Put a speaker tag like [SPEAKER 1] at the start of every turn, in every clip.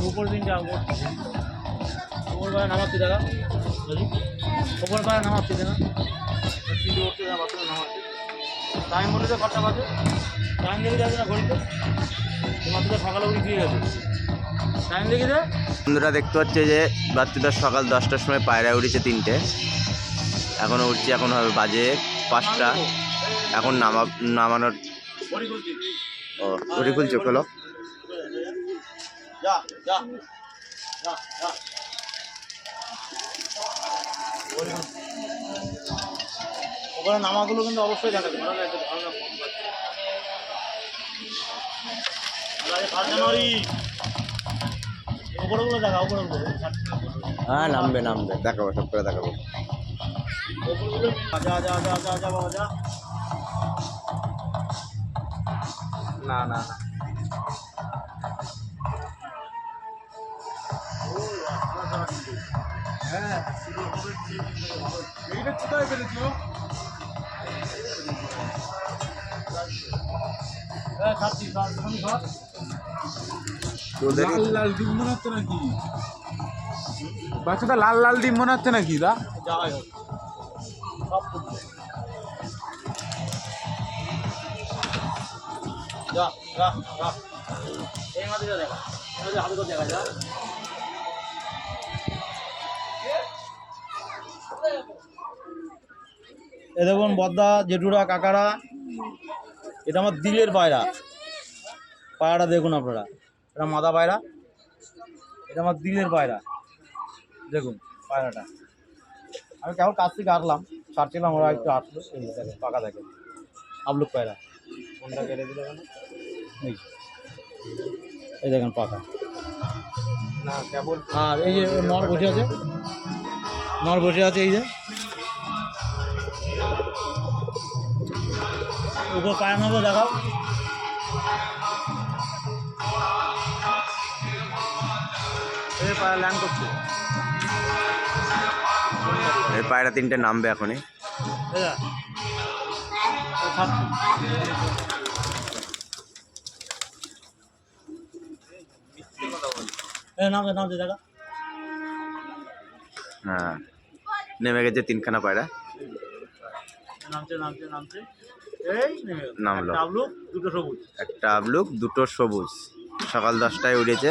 [SPEAKER 1] উপর দিন যাবো উপর পাড়া নামাচ্ছি দাদা উপর পাড়া নামাচ্ছি না তিনটে উঠতে না বাথরুমে নামাচ্ছি টাইম বলে তো কটা বাজে টাইম লেগে যাবে না ঘড়িতে তোমার তো সকালে উঠে দিয়ে গেছে টাইম লেগে যায়।
[SPEAKER 2] বন্ধুরা দেখতে হচ্ছে যে রাত্রিটা সকাল 10টার সময় পায়রা উঠেছে 3টে, এখনও উঠছে, এখন হবে বাজে 5টা। এখন নামানোর ও ঘড়ি খুলছে খোলো।
[SPEAKER 1] ওখানে নামাগুলো কিন্তু অবশ্যই দেখাবে উপরগুলো দেখা উপরগুলো
[SPEAKER 2] হ্যাঁ নামবে নামবে, দেখাবো সব করে দেখাবো।
[SPEAKER 1] না না না হ্যাঁ এইটা কোথায় পেরেছো?
[SPEAKER 3] লাল লাল ডিম মনে হচ্ছে নাকি? বাচ্চাটা লাল লাল ডিম মনে হচ্ছে নাকি? দা
[SPEAKER 1] যাই হোক সব যা যা যা এই মাঝে দেখা হাতে করে দেখা যা এ দেখুন বদ্দা জেঠুরা কাকারা, এটা আমার দিলের পায়রা। পায়রাটা দেখুন আপনারা, এটা মাদা পায়রা, এটা আমার দিলের পায়রা। দেখুন পায়রাটা আমি কেমন কাছ থেকে আসলাম, ছাড়ছিলাম, ওরা একটু আসলো, এই দেখেন পাকা দেখেন আবলুক পায়রা। কোনটা কেটে দিল কেন? এই দেখেন পাকা না কেবল। আর এই যে নর বসে আছে, নর বসে আছে এই যে উপর পায়রা নেবো দেখাও। এই পায়রা ল্যান্ড করছে,
[SPEAKER 2] এই পায়রা 3টে নামবে এখনই।
[SPEAKER 1] নামছে নামছে দেখা।
[SPEAKER 2] হ্যাঁ নেমে গেছে 3খানা পায়রা,
[SPEAKER 1] নামছে নামছে নামছে এই
[SPEAKER 2] নামলো।
[SPEAKER 1] আবলুক দুটো সবুজ,
[SPEAKER 2] একটা আবলুক, 2টো সবুজ। সকাল 10টায় উঠেছে,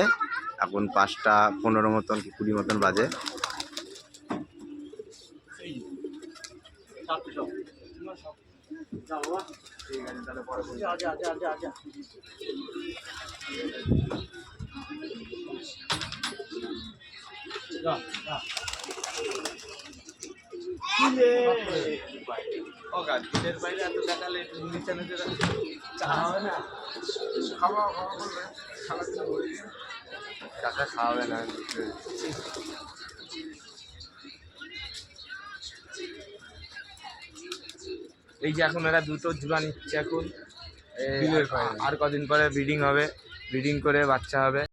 [SPEAKER 2] এখন 5টা 15 মতন কি 20 মতন বাজে। কাকা খাওয়াবে না। এই যে এখন এরা 2টো জোড়া নিচ্ছে, এখন আর কদিন পরে ব্রিডিং হবে, ব্রিডিং করে বাচ্চা হবে।